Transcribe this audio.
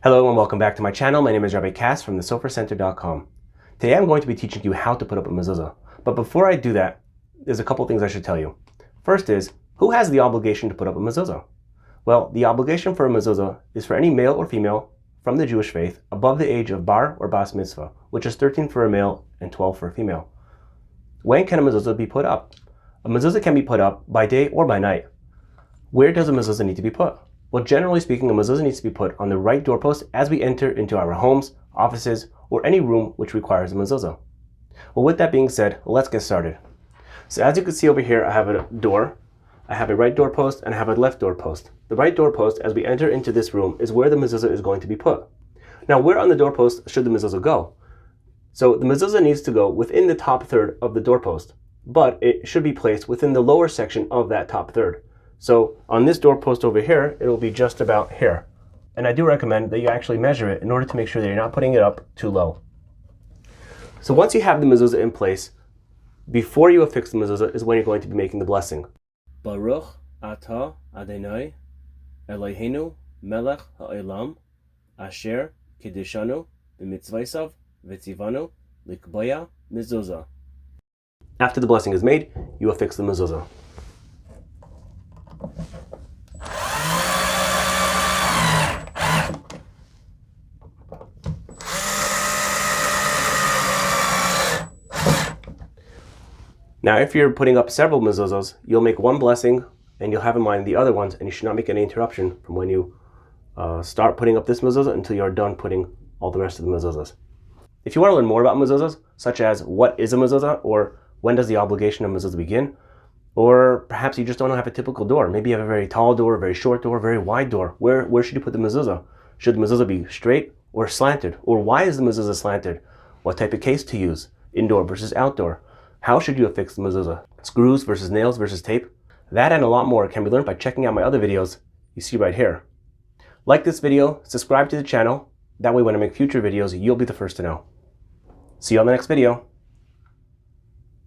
Hello and welcome back to my channel. My name is Rabbi from the sofercenter.com. Today I'm going to be teaching you how to put up a mezuzah. But before I do that, there's a couple things I should tell you. First is, who has the obligation to put up a mezuzah? Well, the obligation for a mezuzah is for any male or female from the Jewish faith above the age of bar or bas mitzvah, which is 13 for a male and 12 for a female. When can a mezuzah be put up? A mezuzah can be put up by day or by night. Where does a mezuzah need to be put? Well, generally speaking, a mezuzah needs to be put on the right doorpost as we enter into our homes, offices, or any room which requires a mezuzah. Well, with that being said, let's get started. So as you can see over here, I have a door. I have a right doorpost and I have a left doorpost. The right doorpost, as we enter into this room, is where the mezuzah is going to be put. Now, where on the doorpost should the mezuzah go? So the mezuzah needs to go within the top third of the doorpost, but it should be placed within the lower section of that top third. So on this doorpost over here, it'll be just about here. And I do recommend that you actually measure it in order to make sure that you're not putting it up too low. So once you have the mezuzah in place, before you affix the mezuzah is when you're going to be making the blessing. Bah-rookh, ah-tah, ah-doh-noi, eh-loh-hay-noo, meh-lekh, hah-oh-lahm, ah-sher, ki-deh-shah-noo, beh-mitz-voh-tahv, veh-tzee-vah-noo, lik-boh-ah, Mezuzah. After the blessing is made, you affix the mezuzah. Now, if you're putting up several mezuzahs, you'll make one blessing and you'll have in mind the other ones, and you should not make any interruption from when you start putting up this mezuzah until you're done putting all the rest of the mezuzahs. If you want to learn more about mezuzahs, such as what is a mezuzah, or when does the obligation of mezuzah begin, or perhaps you just don't have a typical door. Maybe you have a very tall door, a very short door, a very wide door. Where should you put the mezuzah? Should the mezuzah be straight or slanted? Or why is the mezuzah slanted? What type of case to use? Indoor versus outdoor? How should you affix the mezuzah? Screws versus nails versus tape? That and a lot more can be learned by checking out my other videos you see right here. Like this video, subscribe to the channel. That way when I make future videos, you'll be the first to know. See you on the next video.